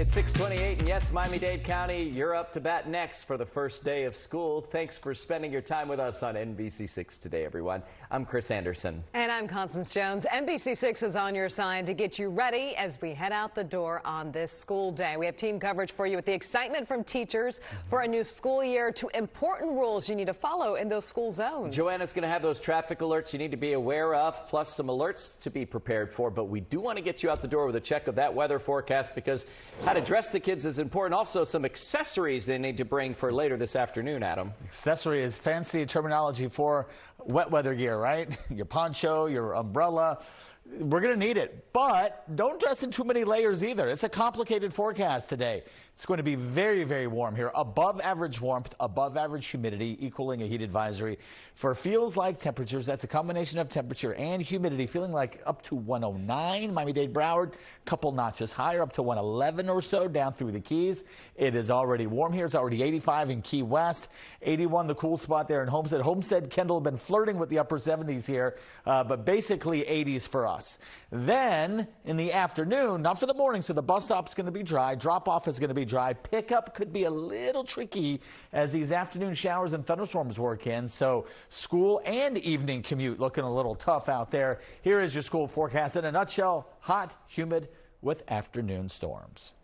It's 6:28, and yes, Miami-Dade County, you're up to bat next for the first day of school. Thanks for spending your time with us on NBC6 today, everyone. I'm Chris Anderson. And I'm Constance Jones. NBC6 is on your side to get you ready as we head out the door on this school day. We have team coverage for you with the excitement from teachers for a new school year to important rules you need to follow in those school zones. Joanna's going to have those traffic alerts you need to be aware of, plus some alerts to be prepared for. But we do want to get you out the door with a check of that weather forecast, because how to dress the kids is important. Also, some accessories they need to bring for later this afternoon, Adam. Accessory is fancy terminology for wet weather gear, right? Your poncho, your umbrella. We're going to need it, but don't dress in too many layers either. It's a complicated forecast today. It's going to be very, very warm here. Above average warmth, above average humidity, equaling a heat advisory for feels like temperatures. That's a combination of temperature and humidity, feeling like up to 109. Miami-Dade, Broward, couple notches higher, up to 111 or so down through the Keys. It is already warm here. It's already 85 in Key West, 81 the cool spot there in Homestead. Homestead, Kendall have been flirting with the upper 70s here, but basically 80s for us. Then in the afternoon, not for the morning, so the bus stop's going to be dry. Drop-off is going to be dry. Pickup could be a little tricky as these afternoon showers and thunderstorms work in. So school and evening commute looking a little tough out there. Here is your school forecast in a nutshell: hot, humid with afternoon storms.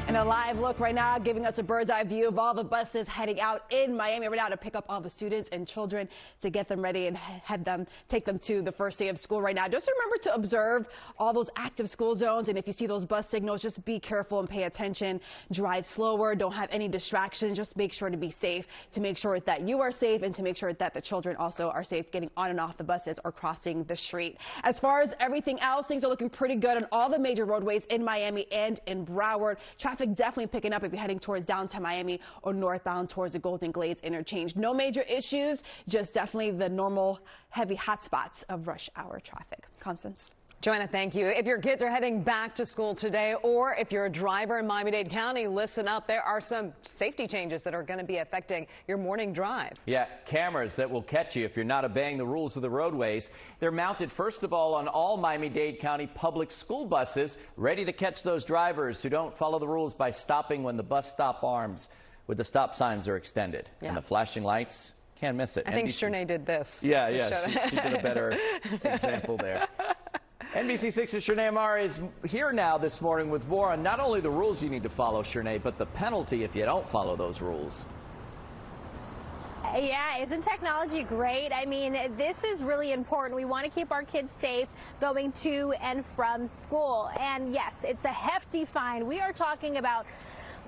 And a live look right now, giving us a bird's eye view of all the buses heading out in Miami right now to pick up all the students and children to get them ready and take them to the first day of school right now. Just remember to observe all those active school zones. And if you see those bus signals, just be careful and pay attention. Drive slower. Don't have any distractions. Just make sure to be safe, to make sure that you are safe, and to make sure that the children also are safe getting on and off the buses or crossing the street. As far as everything else, things are looking pretty good on all the major roadways in Miami and in Broward. Traffic definitely picking up if you're heading towards downtown Miami or northbound towards the Golden Glades interchange. No major issues, just definitely the normal heavy hot spots of rush hour traffic. Constance. Joanna, thank you. If your kids are heading back to school today, or if you're a driver in Miami-Dade County, listen up. There are some safety changes that are going to be affecting your morning drive. Yeah, cameras that will catch you if you're not obeying the rules of the roadways. They're mounted, first of all, on all Miami-Dade County public school buses, ready to catch those drivers who don't follow the rules by stopping when the bus stop arms with the stop signs are extended. Yeah. And the flashing lights, can't miss it. I think Shernay did this. Yeah, she did a better example there. NBC6's Shernay Amara is here now this morning with more on not only the rules you need to follow, Shernay, but the penalty if you don't follow those rules. Yeah, isn't technology great? I mean, this is really important. We want to keep our kids safe going to and from school. And yes, it's a hefty fine. We are talking about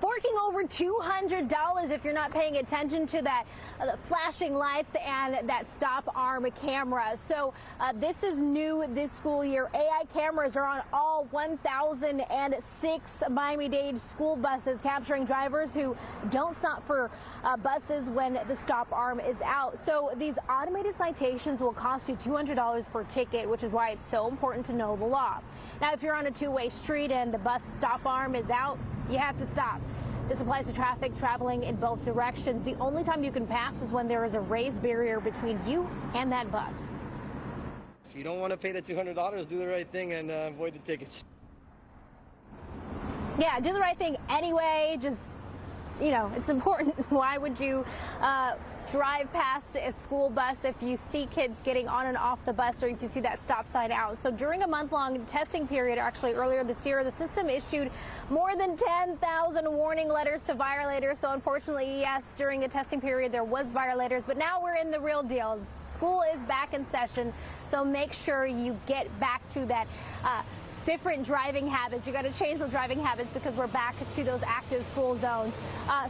forking over $200 if you're not paying attention to that flashing lights and that stop arm camera. So this is new this school year. AI cameras are on all 1,006 Miami-Dade school buses, capturing drivers who don't stop for buses when the stop arm is out. So these automated citations will cost you $200 per ticket, which is why it's so important to know the law. Now, if you're on a two-way street and the bus stop arm is out, you have to stop. This applies to traffic traveling in both directions. The only time you can pass is when there is a raised barrier between you and that bus. If you don't want to pay the $200, do the right thing and avoid the tickets. Yeah, do the right thing anyway. Just, you know, it's important. Why would you drive past a school bus if you see kids getting on and off the bus, or if you see that stop sign out? So during a month-long testing period, actually earlier this year, the system issued more than 10,000 warning letters to violators. So unfortunately, yes, during the testing period, there was violators, but now we're in the real deal. School is back in session, so make sure you get back to that different driving habits. You got to change those driving habits because we're back to those active school zones.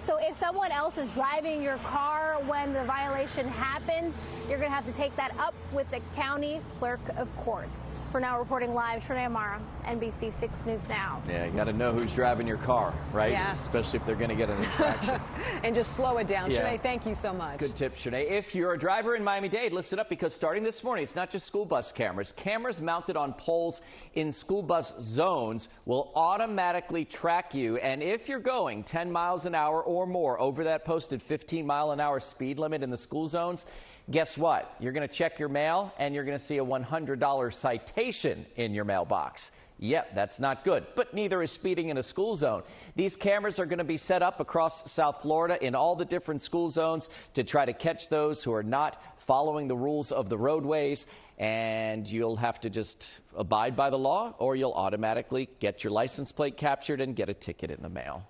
So if someone else is driving your car when the violation happens, you're going to have to take that up with the county clerk of courts. For now, reporting live, Shernay Amara, NBC6 News Now. Yeah, you got to know who's driving your car, right? Yeah. Especially if they're going to get an infraction. And just slow it down. Yeah. Shernay, thank you so much. Good tip, Shernay. If you're a driver in Miami-Dade, listen up, because starting this morning, it's not just school bus cameras. Cameras mounted on poles in school bus zones will automatically track you. And if you're going 10 miles an hour or more over that posted 15-mile-an-hour speed limit in the school zones, guess what? You're going to check your mail and you're going to see a $100 citation in your mailbox. Yep, that's not good, but neither is speeding in a school zone. These cameras are going to be set up across South Florida in all the different school zones to try to catch those who are not following the rules of the roadways, and you'll have to just abide by the law or you'll automatically get your license plate captured and get a ticket in the mail.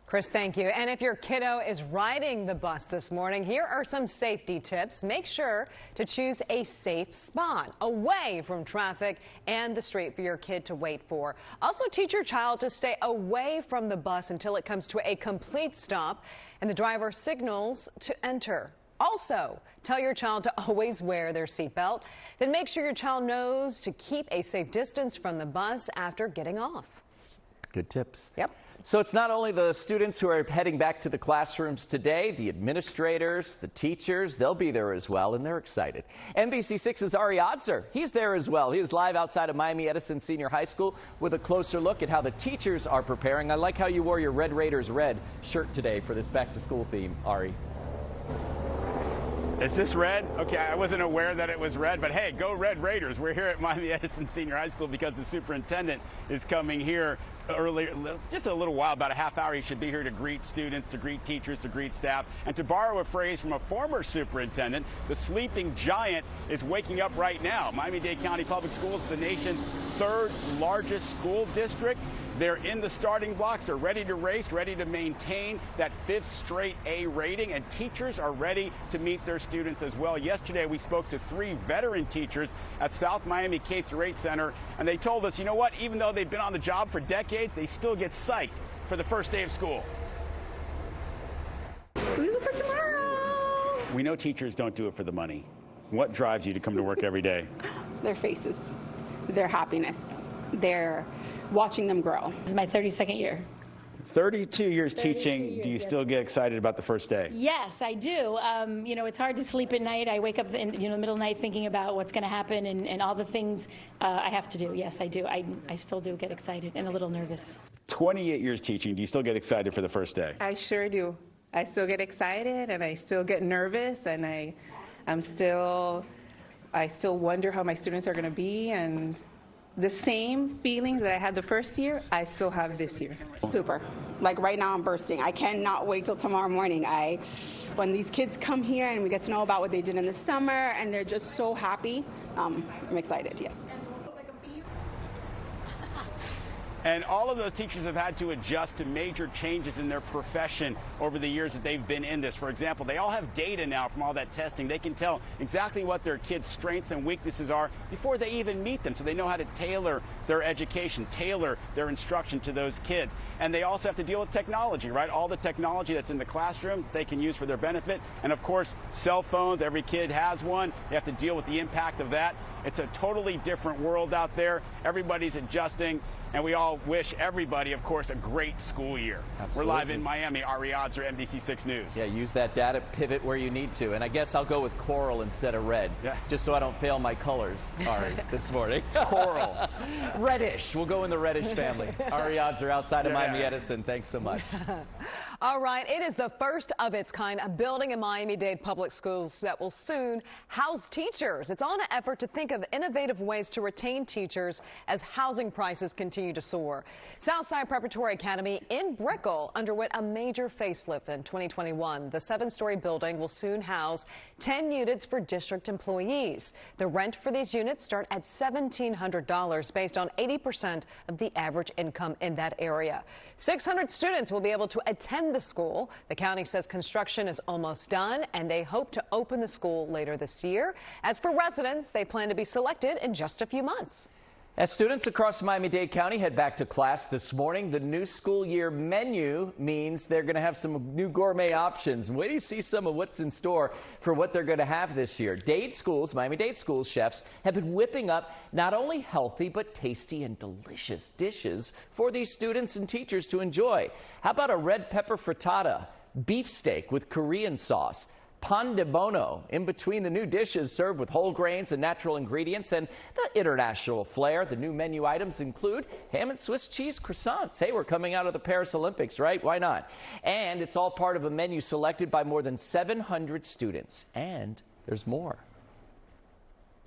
Chris, thank you. And if your kiddo is riding the bus this morning, here are some safety tips. Make sure to choose a safe spot away from traffic and the street for your kid to wait for. Also, teach your child to stay away from the bus until it comes to a complete stop and the driver signals to enter. Also, tell your child to always wear their seatbelt. Then make sure your child knows to keep a safe distance from the bus after getting off. Good tips. Yep. So it's not only the students who are heading back to the classrooms today, the administrators, the teachers, they'll be there as well, and they're excited. NBC6's Ari Odzer, he's there as well. He is live outside of Miami-Dade Senior High School with a closer look at how the teachers are preparing. I like how you wore your Red Raiders red shirt today for this back-to-school theme, Ari. Is this red? Okay, I wasn't aware that it was red, but hey, go Red Raiders. We're here at Miami-Dade Senior High School because the superintendent is coming here earlier, just a little while, about a half hour. He should be here to greet students, to greet teachers, to greet staff. And to borrow a phrase from a former superintendent, the sleeping giant is waking up right now. Miami-Dade County Public Schools, the nation's third largest school district. They're in the starting blocks. They're ready to race, ready to maintain that 5th straight A rating, and teachers are ready to meet their students as well. Yesterday, we spoke to 3 veteran teachers at South Miami K-8 Center, and they told us, you know what, even though they've been on the job for decades, they still get psyched for the first day of school. Who's it for tomorrow? We know teachers don't do it for the money. What drives you to come to work every day? Their faces, their happiness, their watching them grow. This is my 32nd year. 32 years teaching. Do you still get excited about the first day? Yes, I do. You know, it's hard to sleep at night. I wake up in the middle of the night thinking about what's going to happen and all the things I have to do. Yes, I do. I still do get excited and a little nervous. 28 years teaching. Do you still get excited for the first day? I sure do. I still get excited and I still get nervous, and I still wonder how my students are going to be, and the same feelings that I had the first year, I still have this year. Super. Like right now I'm bursting. I cannot wait till tomorrow morning. When these kids come here and we get to know about what they did in the summer and they're just so happy, I'm excited, yes. And all of those teachers have had to adjust to major changes in their profession over the years that they've been in this. For example, they all have data now from all that testing. They can tell exactly what their kids' strengths and weaknesses are before they even meet them, so they know how to tailor their education, tailor their instruction to those kids. And they also have to deal with technology, right? All the technology that's in the classroom they can use for their benefit. And of course, cell phones, every kid has one. They have to deal with the impact of that. It's a totally different world out there. Everybody's adjusting. And we all wish everybody, of course, a great school year. Absolutely. We're live in Miami. Ari Odzer, NBC6 News. Yeah, use that data, pivot where you need to. And I guess I'll go with coral instead of red, just so I don't fail my colors, Ari, this morning. Coral. Reddish. We'll go in the reddish family. Ari Odzer outside of Miami Edison. Thanks so much. All right, it is the first of its kind, a building in Miami-Dade Public Schools that will soon house teachers. It's on an effort to think of innovative ways to retain teachers as housing prices continue to soar. Southside Preparatory Academy in Brickell underwent a major facelift in 2021. The 7-story building will soon house 10 units for district employees. The rent for these units start at $1,700 based on 80% of the average income in that area. 600 students will be able to attend the school. The county says construction is almost done, and they hope to open the school later this year. As for residents, they plan to be selected in just a few months. As students across Miami-Dade County head back to class this morning, the new school year menu means they're going to have some new gourmet options. Wait till you see some of what's in store for what they're going to have this year. Dade schools, Miami-Dade schools chefs have been whipping up not only healthy but tasty and delicious dishes for these students and teachers to enjoy. How about a red pepper frittata, beefsteak with Korean sauce, pan de bono, in between the new dishes served with whole grains and natural ingredients, and the international flair. The new menu items include ham and Swiss cheese croissants. Hey, we're coming out of the Paris Olympics, right? Why not? And it's all part of a menu selected by more than 700 students. And there's more.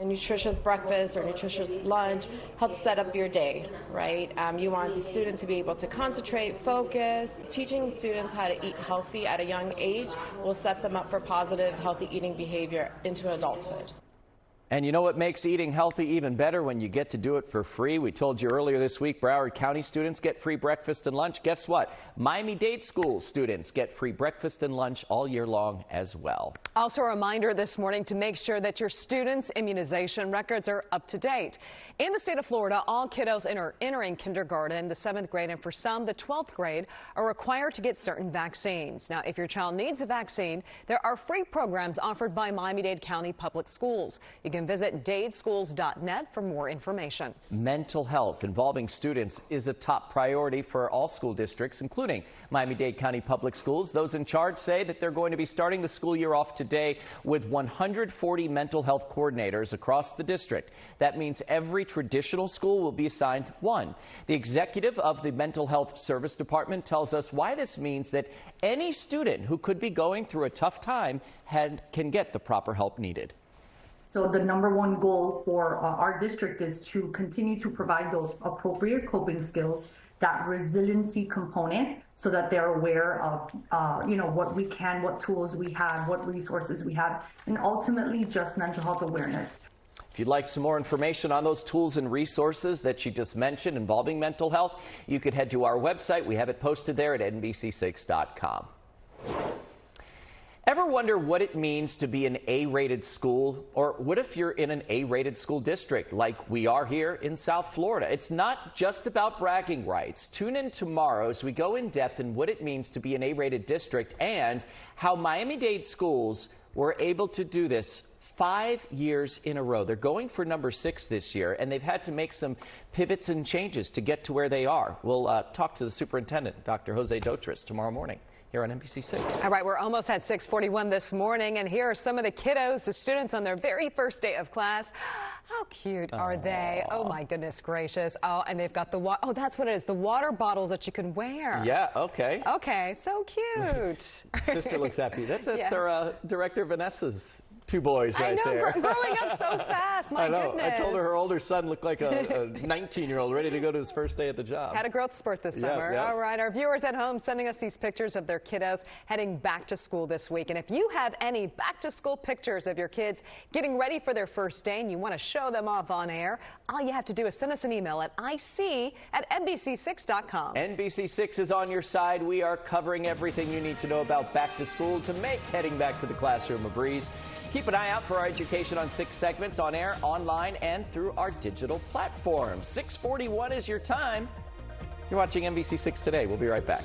A nutritious breakfast or nutritious lunch helps set up your day, right? You want the student to be able to concentrate, focus. Teaching students how to eat healthy at a young age will set them up for positive, healthy eating behavior into adulthood. And you know what makes eating healthy even better? When you get to do it for free. We told you earlier this week, Broward County students get free breakfast and lunch. Guess what? Miami-Dade school students get free breakfast and lunch all year long as well. Also a reminder this morning to make sure that your students' immunization records are up to date. In the state of Florida, all kiddos entering kindergarten, the 7th grade, and for some, the 12th grade, are required to get certain vaccines. Now, if your child needs a vaccine, there are free programs offered by Miami-Dade County Public Schools. You can visit dadeschools.net for more information. Mental health involving students is a top priority for all school districts, including Miami-Dade County Public Schools. Those in charge say that they're going to be starting the school year off today with 140 mental health coordinators across the district. That means every traditional school will be assigned one. The executive of the Mental Health Service Department tells us why this means that any student who could be going through a tough time can get the proper help needed. So the number one goal for our district is to continue to provide those appropriate coping skills, that resiliency component, so that they're aware of, what we can, what tools we have, what resources we have, and ultimately just mental health awareness. If you'd like some more information on those tools and resources that she just mentioned involving mental health, you could head to our website. We have it posted there at NBC6.com. Ever wonder what it means to be an A-rated school? Or what if you're in an A-rated school district like we are here in South Florida? It's not just about bragging rights. Tune in tomorrow as we go in depth in what it means to be an A-rated district and how Miami-Dade schools were able to do this 5 years in a row. They're going for number 6 this year, and they've had to make some pivots and changes to get to where they are. We'll talk to the superintendent, Dr. Jose Dotris, tomorrow morning here on NBC6. All right, we're almost at 6:41 this morning, and here are some of the kiddos, the students on their very first day of class. How cute are they? Oh, my goodness gracious. Oh, and they've got oh, that's what it is, the water bottles that you can wear. Yeah, okay. Okay, so cute. Sister looks happy. That's our director Vanessa's 2 boys right there. I know, growing up so fast, my goodness. I told her older son looked like a 19-year-old ready to go to his first day at the job. Had a growth spurt this summer. Yeah. All right, our viewers at home sending us these pictures of their kiddos heading back to school this week. And if you have any back-to-school pictures of your kids getting ready for their first day and you want to show them off on air, all you have to do is send us an email at ic@NBC6.com. NBC6 is on your side. We are covering everything you need to know about back to school to make heading back to the classroom a breeze. Keep an eye out for our Education on 6 segments on air, online, and through our digital platforms. 6:41 is your time. You're watching NBC6 Today. We'll be right back.